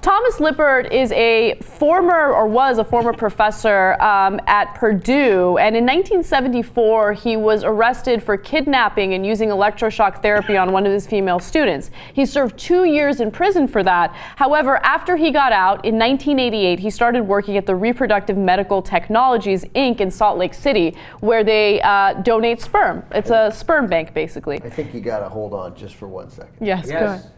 Thomas Lippert is a former, or was a former professor at Purdue, and in 1974 he was arrested for kidnapping and using electroshock therapy on one of his female students. He served 2 years in prison for that. However, after he got out in 1988, he started working at the Reproductive Medical Technologies, Inc. in Salt Lake City, where they donate sperm. It's a sperm bank, basically. I think you got to hold on just for 1 second. Yes, go ahead.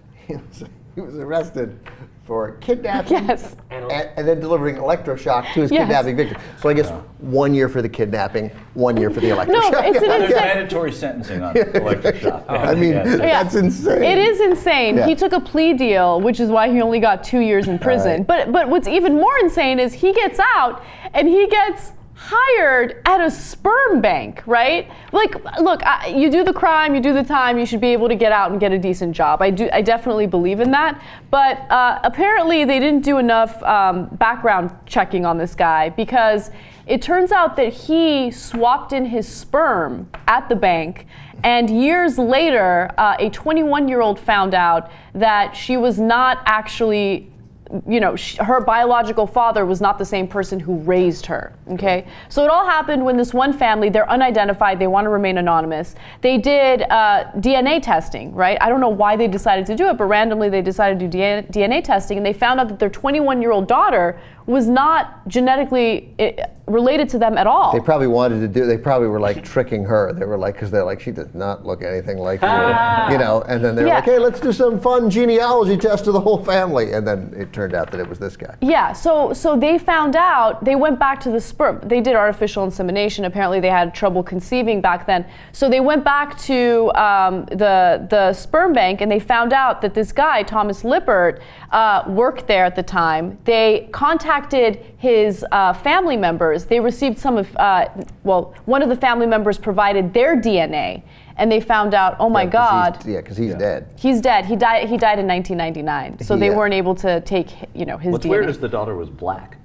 He was arrested for kidnapping Yes. and then delivering electroshock to his kidnapping victim. So I guess 1 year for the kidnapping, 1 year for the electroshock. No, it's an There's mandatory sentencing on electroshock. I mean, that's insane. It is insane. Yeah. He took a plea deal, which is why he only got 2 years in prison. Right. But what's even more insane is he gets out and he gets hired at a sperm bank, right? Like, look, you do the crime, you do the time, you should be able to get out and get a decent job. I definitely believe in that. But apparently they didn't do enough background checking on this guy, because it turns out that he swapped in his sperm at the bank, and years later, a 21-year-old found out that she was not actually, her biological father was not the same person who raised her, okay? So it all happened when this one family, they're unidentified, they want to remain anonymous. They did DNA testing, right? I don't know why they decided to do it, but randomly they decided to do DNA testing, and they found out that their 21-year-old daughter was not genetically related to them at all. They probably wanted to do, they probably were like tricking her. They were like, because they're like, she does not look anything like you, and then they were like, hey, let's do some fun genealogy test of the whole family. And then it turned out that it was this guy. Yeah, so they found out, they went back to the sperm. They did artificial insemination. Apparently they had trouble conceiving back then. So they went back to the sperm bank, and they found out that this guy, Thomas Lippert, worked there at the time. They contacted his family members. They received some of, one of the family members provided their DNA, and they found out, oh my God. Because he's dead. He's dead. He died in 1999. So they weren't able to take, his What's DNA. weird is the daughter was black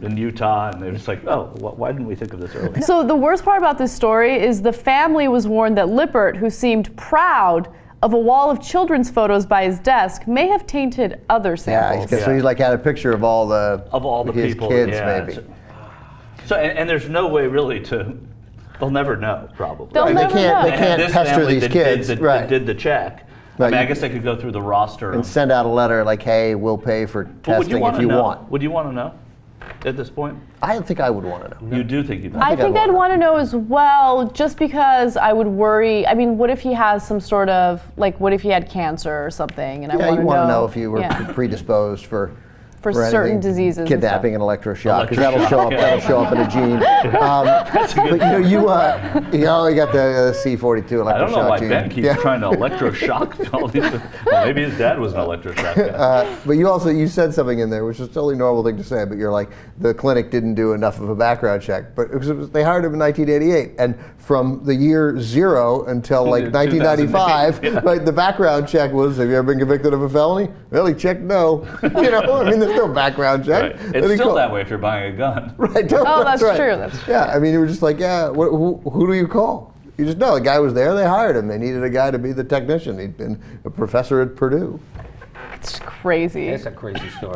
in Utah, and they're just like, oh, why didn't we think of this earlier? So the worst part about this story is the family was warned that Lippert, who seemed proud of a wall of children's photos by his desk, may have tainted other samples. So he's like had a picture of all the his people, kids, maybe. So and there's no way really they'll never know, probably. They'll never know. They can't this pester family these that kids. That did the check. Right. I guess they could go through the roster and send out a letter like, hey, we'll pay for testing if you want. Would you want to know at this point? I don't think I would want to know. You do think you'd I think I'd want to know as well, just because I would worry. I mean, what if he has some sort of, what if he had cancer or something? And you want to know if you were predisposed for certain anything, diseases, kidnapping and electroshock, because that'll show up. That'll show up in a gene. But you got the C42 electroshock gene. I don't know why Ben keeps trying to electroshock all these. Well, maybe his dad was an electroshock guy. But you said something in there, which is a totally normal thing to say. But you're like, the clinic didn't do enough of a background check. But they hired him in 1988, and from the year 0 until 1995, the background check was, have you ever been convicted of a felony? Well, he checked no. There's no background check. Right. It's still that way if you're buying a gun. Right. That's right. true. That's true. Yeah, you were just like, who do you call? You just know the guy was there. They hired him. They needed a guy to be the technician. He'd been a professor at Purdue. It's crazy. It's a crazy story.